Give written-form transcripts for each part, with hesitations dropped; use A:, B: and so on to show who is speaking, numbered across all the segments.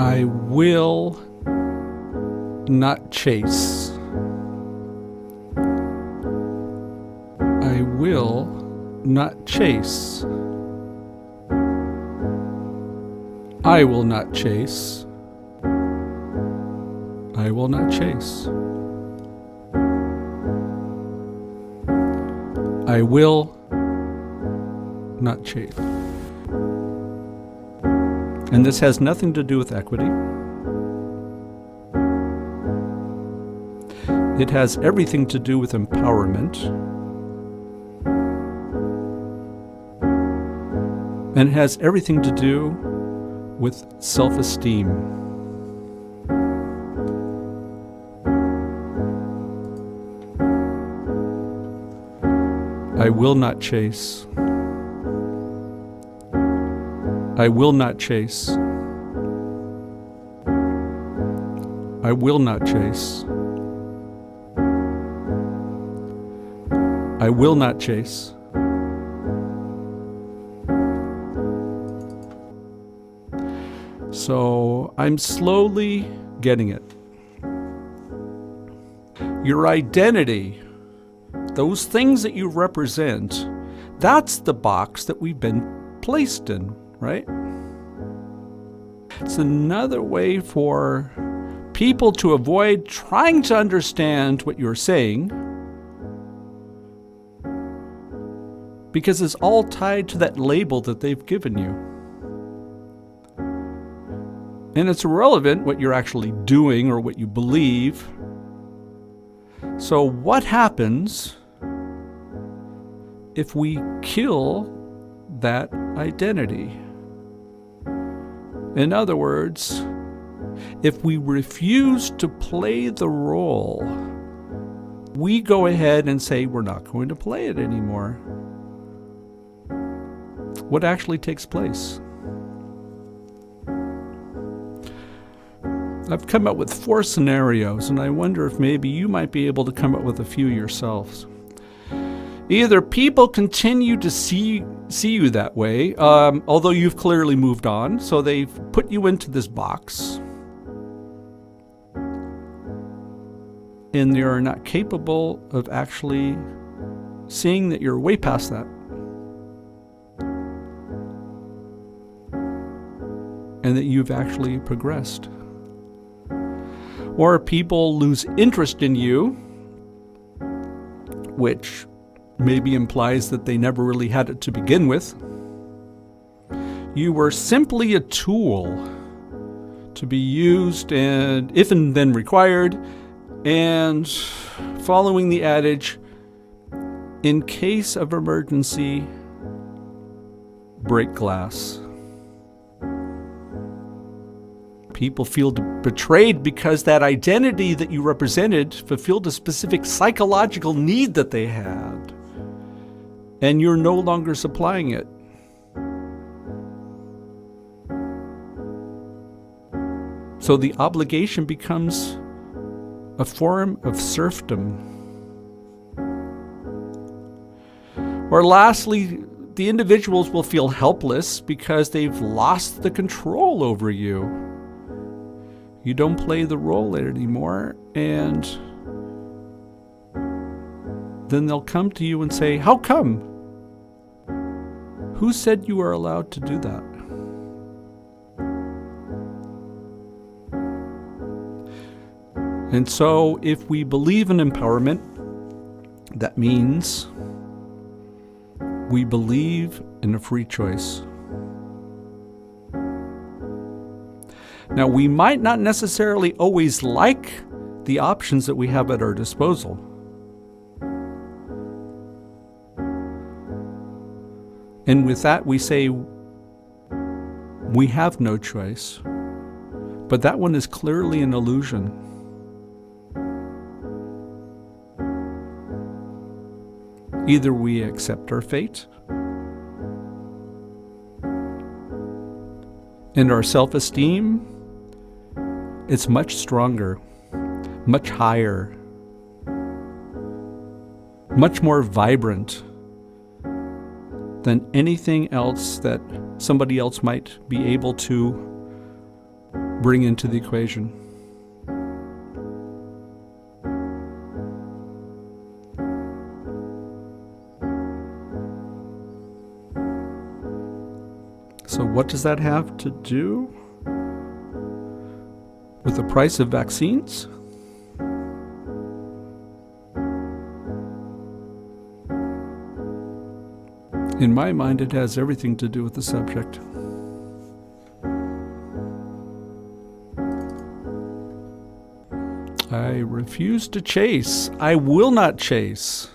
A: I will not chase. I will not chase. I will not chase. I will not chase. I will not chase. And this has nothing to do with equity. It has everything to do with empowerment. And it has everything to do with self-esteem. I will not chase. I will not chase. I will not chase. I will not chase. So I'm slowly getting it. Your identity, those things that you represent, that's the box that we've been placed in, right? It's another way for people to avoid trying to understand what you're saying, because it's all tied to that label that they've given you. And it's irrelevant what you're actually doing or what you believe. So what happens if we kill that identity? In other words, if we refuse to play the role, we go ahead and say we're not going to play it anymore. What actually takes place? I've come up with 4 scenarios, and I wonder if maybe you might be able to come up with a few yourselves. Either people continue to see you that way, although you've clearly moved on, so they've put you into this box, and they're not capable of actually seeing that you're way past that, and that you've actually progressed. Or people lose interest in you, which maybe implies that they never really had it to begin with. You were simply a tool to be used and if and then required, and following the adage, in case of emergency, break glass. People feel betrayed because that identity that you represented fulfilled a specific psychological need that they had, and you're no longer supplying it. So the obligation becomes a form of serfdom. Or lastly, the individuals will feel helpless because they've lost the control over you. You don't play the role anymore, and then they'll come to you and say, "How come? Who said you were allowed to do that?" And so if we believe in empowerment, that means we believe in a free choice. Now, we might not necessarily always like the options that we have at our disposal. And with that, we say we have no choice. But that one is clearly an illusion. Either we accept our fate, and our self-esteem, it's much stronger, much higher, much more vibrant than anything else that somebody else might be able to bring into the equation. So what does that have to do with the price of vaccines? In my mind, it has everything to do with the subject. I refuse to chase. I will not chase.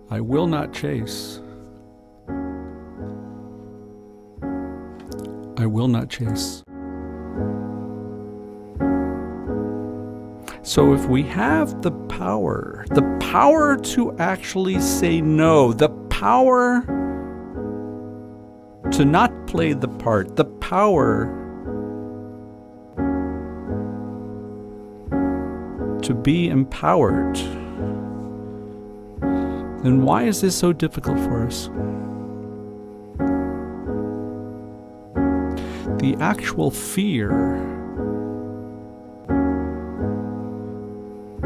A: I will not chase. I will not chase. So if we have the power to actually say no, the power to not play the part, the power to be empowered, then why is this so difficult for us? The actual fear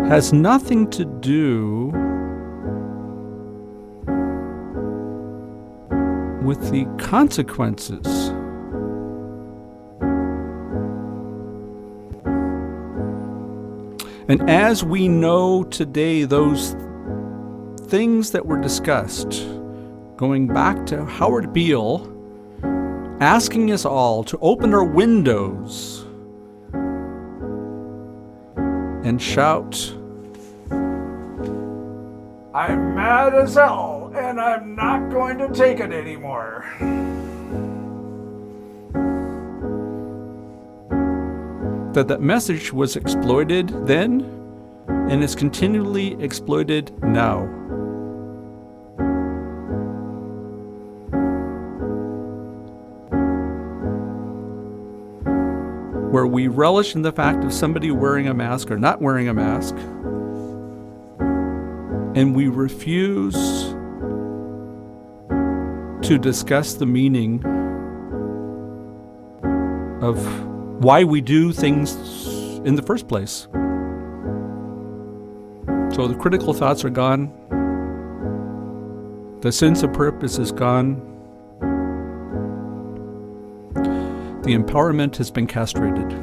A: has nothing to do with the consequences. And as we know today, those things that were discussed, going back to Howard Boyle, asking us all to open our windows and shout, "I'm mad as hell and I'm not going to take it anymore." That message was exploited then and is continually exploited now. Where we relish in the fact of somebody wearing a mask or not wearing a mask, and we refuse to discuss the meaning of why we do things in the first place. So the critical thoughts are gone. The sense of purpose is gone. The empowerment has been castrated.